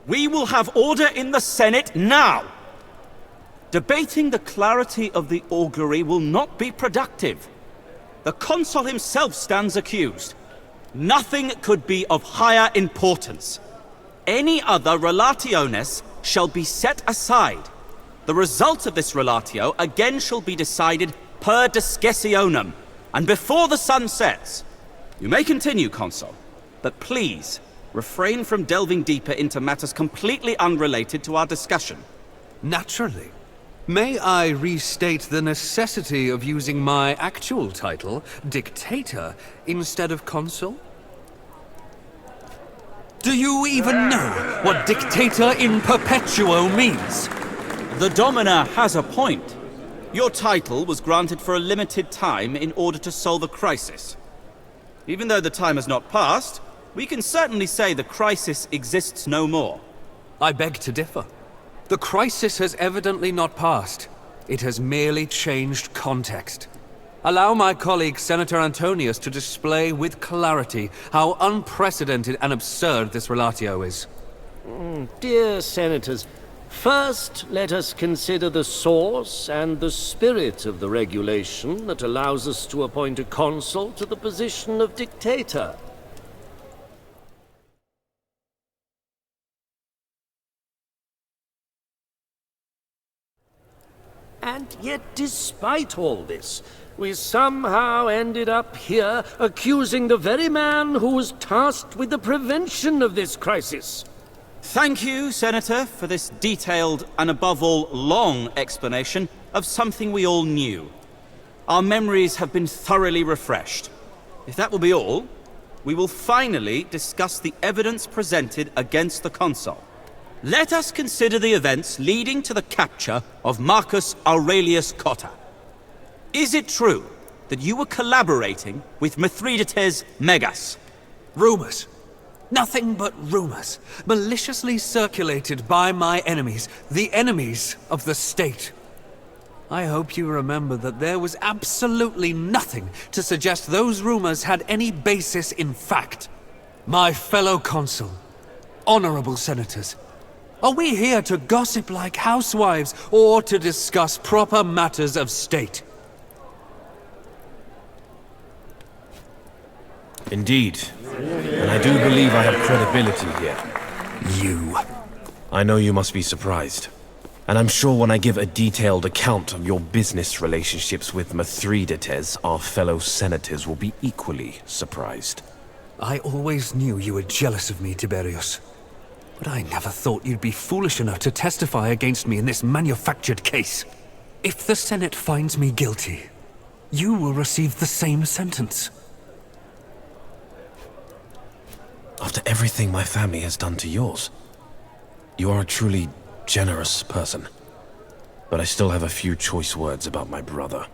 We will have order in the Senate now! Debating the clarity of the augury will not be productive. The consul himself stands accused. Nothing could be of higher importance. Any other relationes shall be set aside. The result of this relatio again shall be decided per discussionem, and before the sun sets. You may continue, consul, but please refrain from delving deeper into matters completely unrelated to our discussion. Naturally. May I restate the necessity of using my actual title, Dictator, instead of Consul? Do you even know what Dictator in Perpetuo means? The Domina has a point. Your title was granted for a limited time in order to solve a crisis. Even though the time has not passed, we can certainly say the crisis exists no more. I beg to differ. The crisis has evidently not passed. It has merely changed context. Allow my colleague Senator Antonius to display with clarity how unprecedented and absurd this relatio is. Dear Senators, first let us consider the source and the spirit of the regulation that allows us to appoint a consul to the position of dictator. And yet, despite all this, we somehow ended up here accusing the very man who was tasked with the prevention of this crisis. Thank you, Senator, for this detailed and above all long explanation of something we all knew. Our memories have been thoroughly refreshed. If that will be all, we will finally discuss the evidence presented against the consul. Let us consider the events leading to the capture of Marcus Aurelius Cotta. Is it true that you were collaborating with Mithridates Megas? Rumors. Nothing but rumors. Maliciously circulated by my enemies. The enemies of the state. I hope you remember that there was absolutely nothing to suggest those rumors had any basis in fact. My fellow consul, honorable senators, are we here to gossip like housewives, or to discuss proper matters of state? Indeed. And I do believe I have credibility here. You. I know you must be surprised. And I'm sure when I give a detailed account of your business relationships with Mithridates, our fellow senators will be equally surprised. I always knew you were jealous of me, Tiberius. But I never thought you'd be foolish enough to testify against me in this manufactured case. If the Senate finds me guilty, you will receive the same sentence. After everything my family has done to yours, you are a truly generous person. But I still have a few choice words about my brother.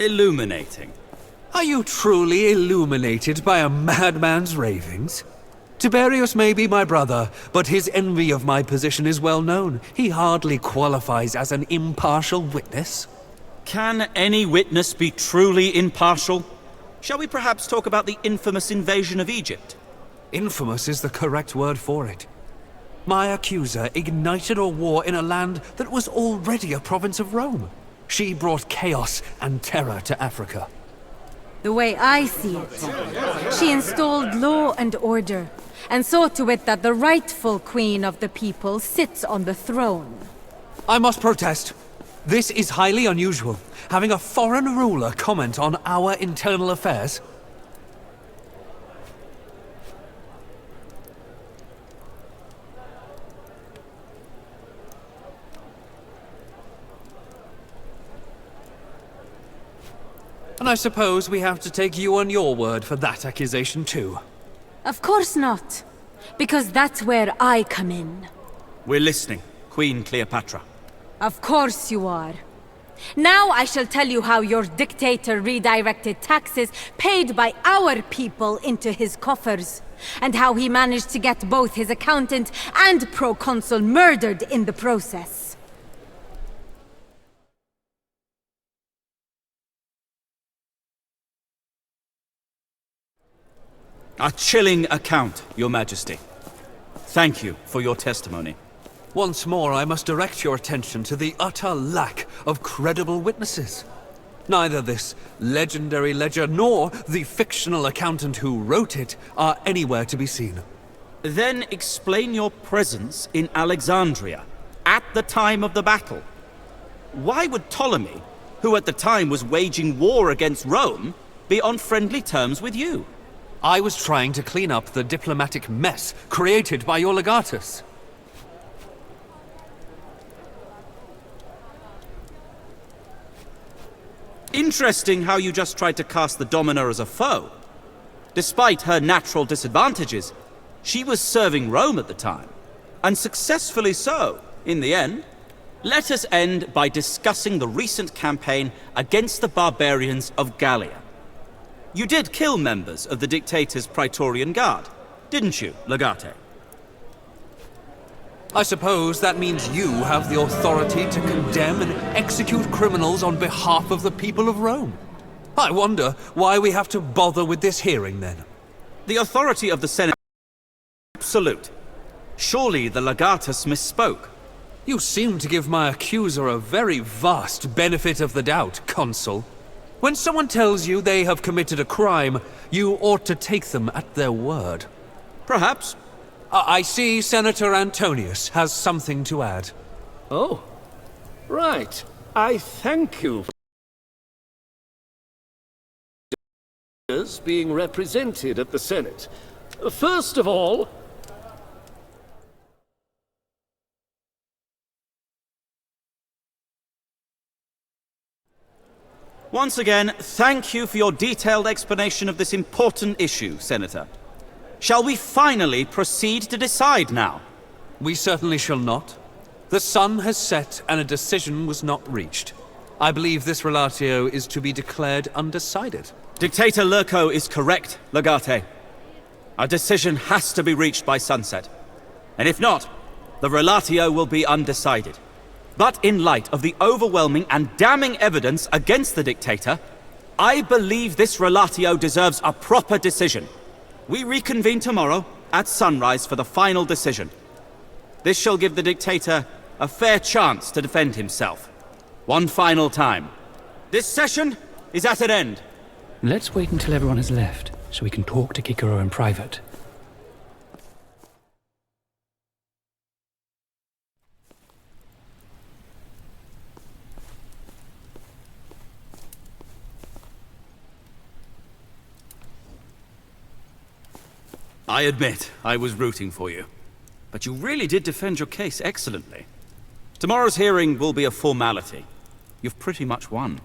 Illuminating. Are you truly illuminated by a madman's ravings? Tiberius may be my brother, but his envy of my position is well known. He hardly qualifies as an impartial witness. Can any witness be truly impartial? Shall we perhaps talk about the infamous invasion of Egypt? Infamous is the correct word for it. My accuser ignited a war in a land that was already a province of Rome. She brought chaos and terror to Africa. The way I see it, she installed law and order, and saw to it that the rightful queen of the people sits on the throne. I must protest. This is highly unusual, having a foreign ruler comment on our internal affairs. And I suppose we have to take you on your word for that accusation too. Of course not, because that's where I come in. We're listening, Queen Cleopatra. Of course you are. Now I shall tell you how your dictator redirected taxes paid by our people into his coffers, and how he managed to get both his accountant and proconsul murdered in the process. A chilling account, Your Majesty. Thank you for your testimony. Once more, I must direct your attention to the utter lack of credible witnesses. Neither this legendary ledger nor the fictional accountant who wrote it are anywhere to be seen. Then explain your presence in Alexandria at the time of the battle. Why would Ptolemy, who at the time was waging war against Rome, be on friendly terms with you? I was trying to clean up the diplomatic mess created by your legatus. Interesting how you just tried to cast the Domina as a foe. Despite her natural disadvantages, she was serving Rome at the time, and successfully so, in the end. Let us end by discussing the recent campaign against the barbarians of Gallia. You did kill members of the dictator's Praetorian Guard, didn't you, Legate? I suppose that means you have the authority to condemn and execute criminals on behalf of the people of Rome. I wonder why we have to bother with this hearing, then. The authority of the Senate is absolute. Surely the legatus misspoke. You seem to give my accuser a very vast benefit of the doubt, Consul. When someone tells you they have committed a crime, you ought to take them at their word. Perhaps. I see Senator Antonius has something to add. Oh, right. I thank you for being represented at the Senate. First of all, once again, thank you for your detailed explanation of this important issue, Senator. Shall we finally proceed to decide now? We certainly shall not. The sun has set and a decision was not reached. I believe this relatio is to be declared undecided. Dictator Lurko is correct, Legate. A decision has to be reached by sunset. And if not, the relatio will be undecided. But in light of the overwhelming and damning evidence against the dictator, I believe this relatio deserves a proper decision. We reconvene tomorrow at sunrise for the final decision. This shall give the dictator a fair chance to defend himself. One final time. This session is at an end. Let's wait until everyone has left, so we can talk to Kikoro in private. I admit, I was rooting for you. But you really did defend your case excellently. Tomorrow's hearing will be a formality. You've pretty much won.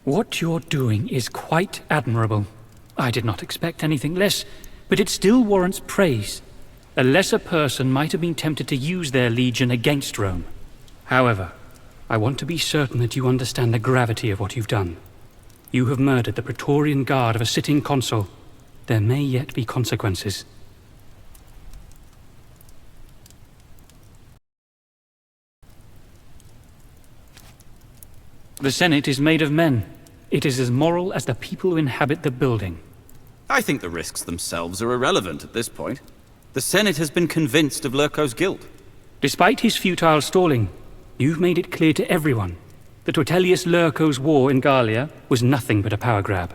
What you're doing is quite admirable. I did not expect anything less, but it still warrants praise. A lesser person might have been tempted to use their legion against Rome. However, I want to be certain that you understand the gravity of what you've done. You have murdered the Praetorian Guard of a sitting consul. There may yet be consequences. The Senate is made of men. It is as moral as the people who inhabit the building. I think the risks themselves are irrelevant at this point. The Senate has been convinced of Lurko's guilt. Despite his futile stalling, you've made it clear to everyone that Vitellius Lurko's war in Gallia was nothing but a power grab.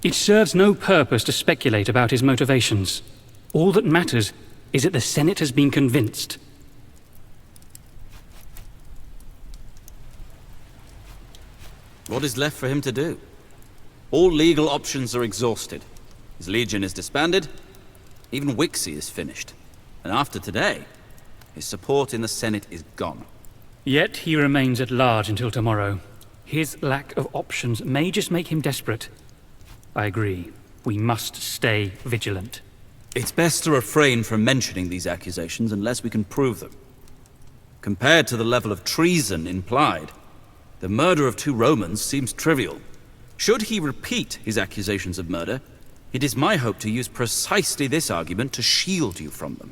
It serves no purpose to speculate about his motivations. All that matters is that the Senate has been convinced. What is left for him to do? All legal options are exhausted. His legion is disbanded. Even Wixie is finished. And after today, his support in the Senate is gone. Yet he remains at large until tomorrow. His lack of options may just make him desperate. I agree. We must stay vigilant. It's best to refrain from mentioning these accusations unless we can prove them. Compared to the level of treason implied, the murder of 2 Romans seems trivial. Should he repeat his accusations of murder, it is my hope to use precisely this argument to shield you from them.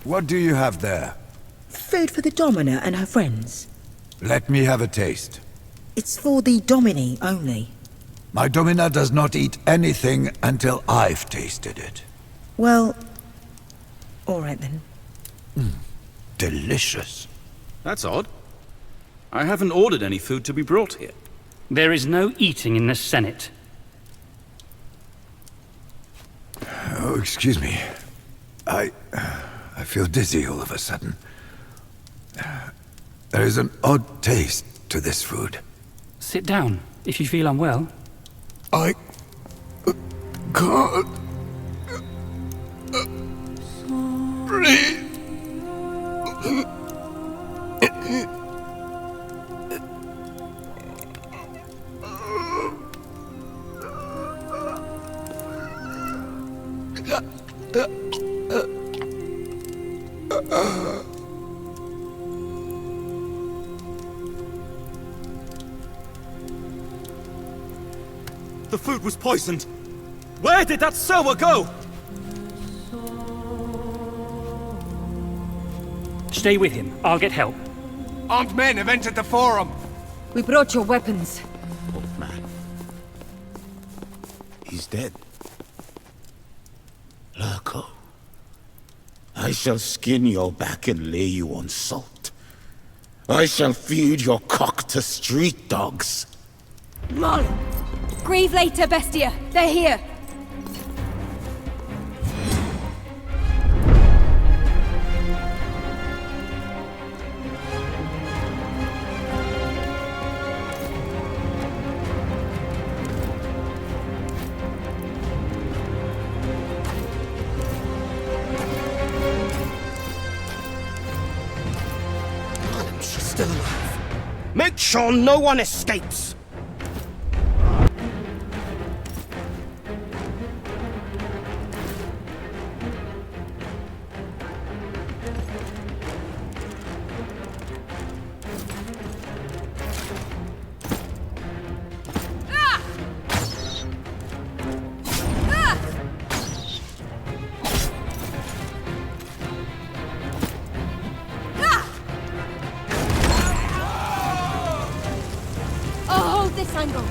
What do you have there? Food for the Domina and her friends. Let me have a taste. It's for the Domini only. My Domina does not eat anything until I've tasted it. Well, all right then. Delicious. That's odd. I haven't ordered any food to be brought here. There is no eating in the Senate. Oh, excuse me. I feel dizzy all of a sudden. There is an odd taste to this food. Sit down, if you feel unwell. I can't breathe. The food was poisoned. Where did that sower go? Stay with him. I'll get help. Armed men have entered the forum. We brought your weapons. Old man. He's dead. Lurko. I shall skin your back and lay you on salt. I shall feed your cock to street dogs. Molly! Grieve later, Bestia. They're here. She's still alive. Make sure no one escapes! Oh, hold this angle.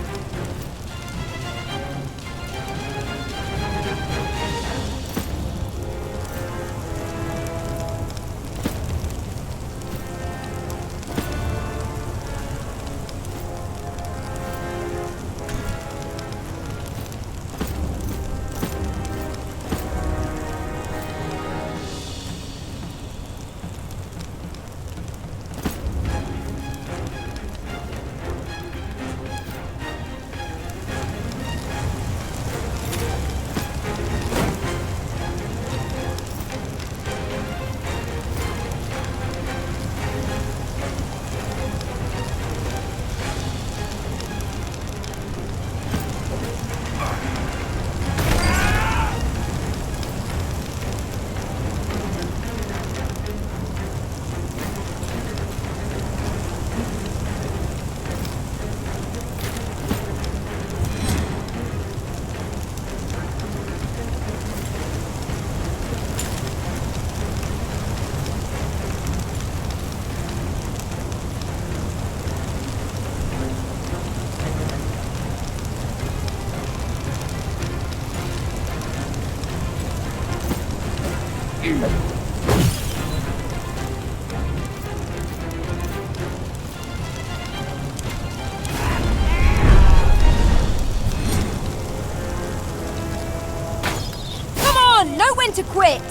Come on! Know when to quit!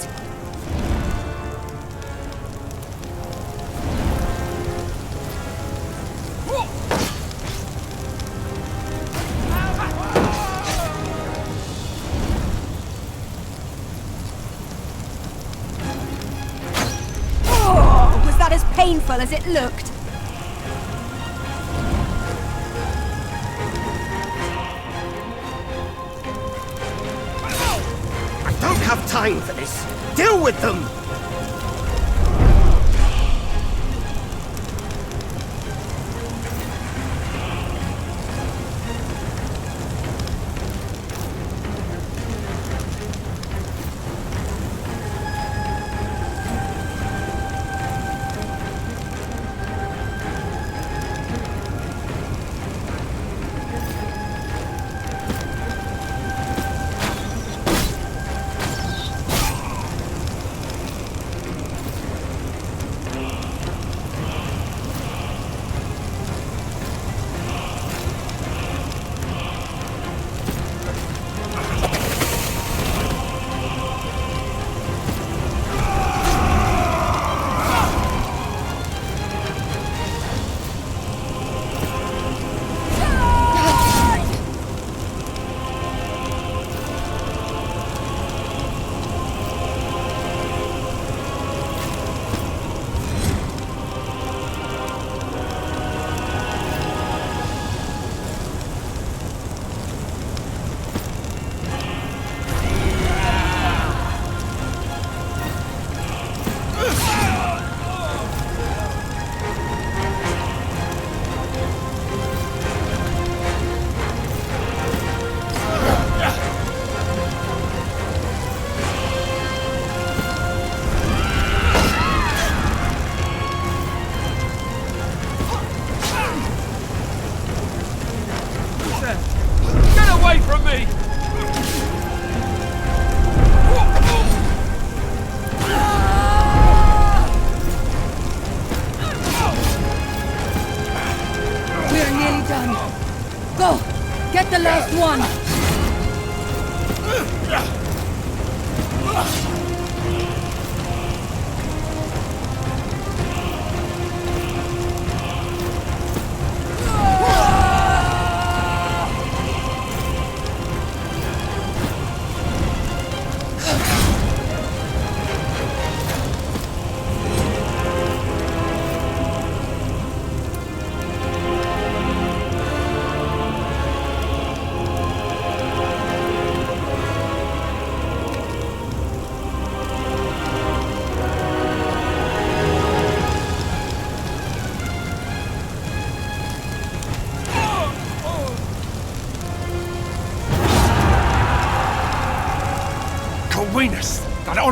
Oh, was that as painful as it looked? I don't have time for this. Deal with them!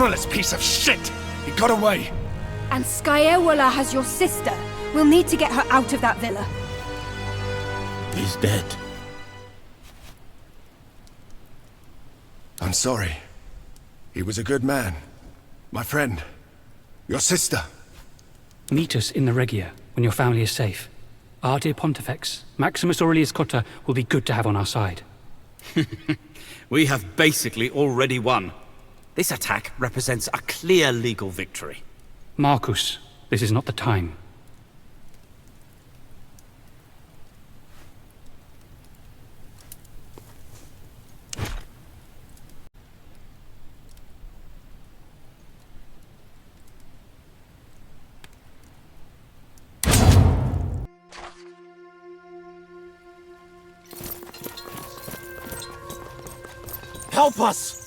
Powerless piece of shit! He got away! And Skyewala has your sister. We'll need to get her out of that villa. He's dead. I'm sorry. He was a good man. My friend. Your sister. Meet us in the Regia when your family is safe. Our dear Pontifex, Maximus Aurelius Cotta, will be good to have on our side. We have basically already won. This attack represents a clear legal victory. Marcus, this is not the time. Help us!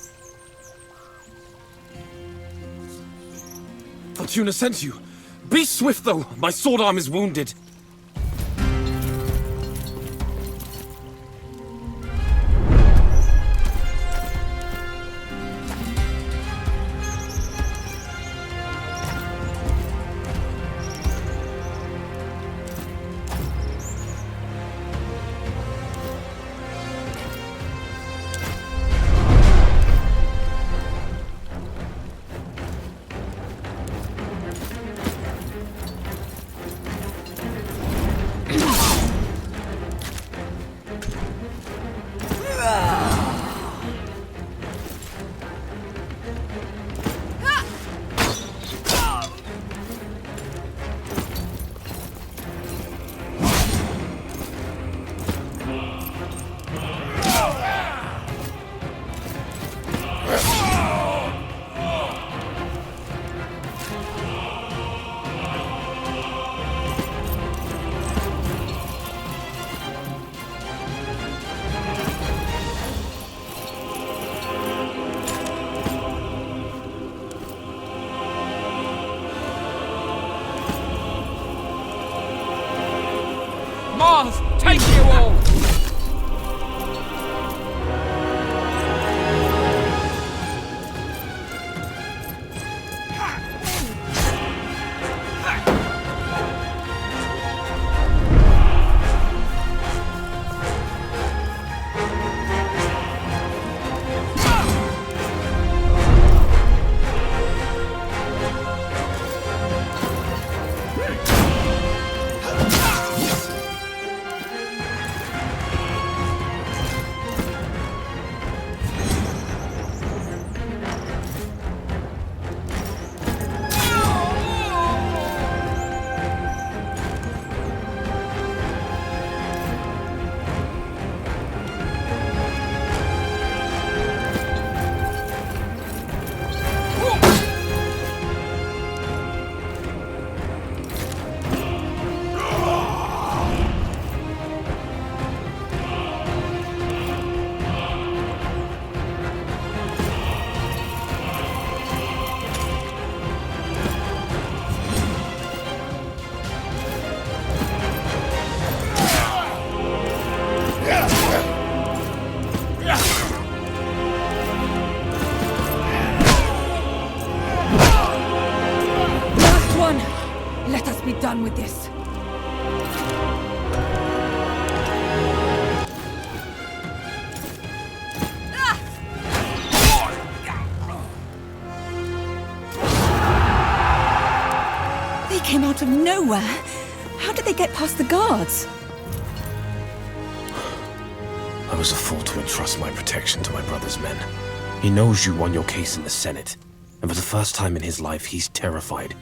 Fortuna sent you. Be swift, though. My sword arm is wounded. Mars, take you all! Done with this. They came out of nowhere. How did they get past the guards? I was a fool to entrust my protection to my brother's men. He knows you won your case in the Senate, and for the first time in his life, he's terrified.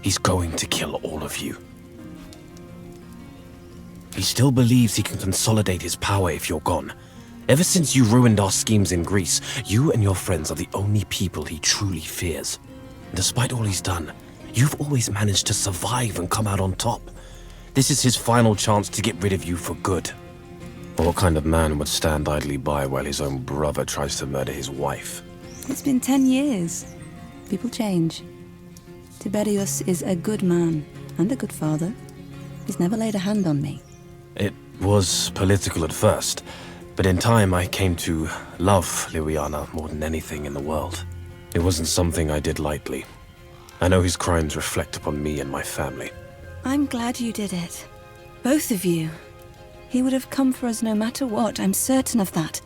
He's going to kill all of you. He still believes he can consolidate his power if you're gone. Ever since you ruined our schemes in Greece, you and your friends are the only people he truly fears. And despite all he's done, you've always managed to survive and come out on top. This is his final chance to get rid of you for good. But what kind of man would stand idly by while his own brother tries to murder his wife? It's been 10 years. People change. Tiberius is a good man and a good father. He's never laid a hand on me. It was political at first, but in time I came to love Liliana more than anything in the world. It wasn't something I did lightly. I know his crimes reflect upon me and my family. I'm glad you did it. Both of you. He would have come for us no matter what, I'm certain of that.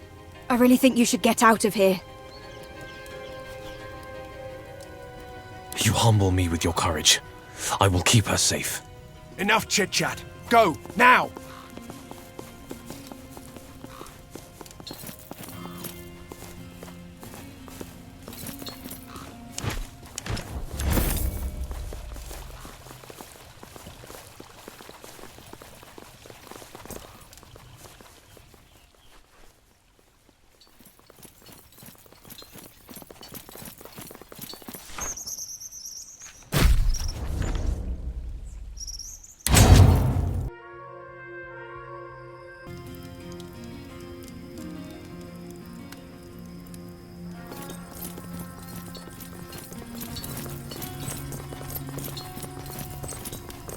I really think you should get out of here. You humble me with your courage. I will keep her safe. Enough chit-chat. Go, now!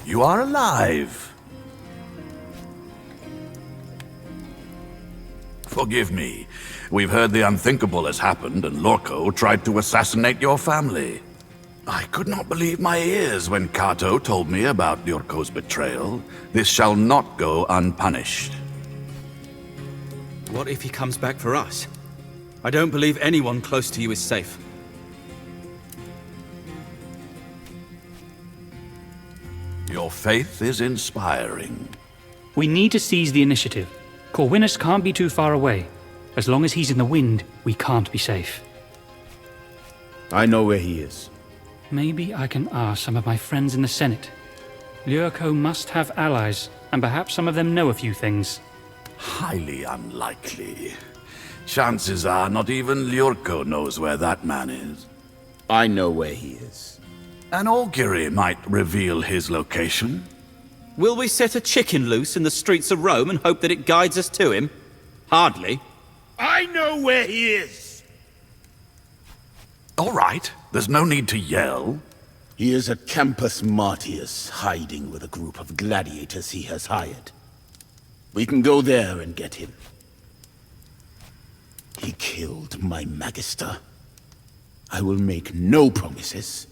You are alive. Forgive me. We've heard the unthinkable has happened, and ᴛɪᴛღᴇ tried to assassinate your family. I could not believe my ears when Kato told me about ᴛɪᴛღᴇ's betrayal. This shall not go unpunished. What if he comes back for us? I don't believe anyone close to you is safe. Your faith is inspiring. We need to seize the initiative. Corwinus can't be too far away. As long as he's in the wind, we can't be safe. I know where he is. Maybe I can ask some of my friends in the Senate. ᴛɪᴛღᴇ must have allies, and perhaps some of them know a few things. Highly unlikely. Chances are not even ᴛɪᴛღᴇ knows where that man is. I know where he is. An augury might reveal his location. Will we set a chicken loose in the streets of Rome and hope that it guides us to him? Hardly. I know where he is! All right, there's no need to yell. He is at Campus Martius, hiding with a group of gladiators he has hired. We can go there and get him. He killed my Magister. I will make no promises,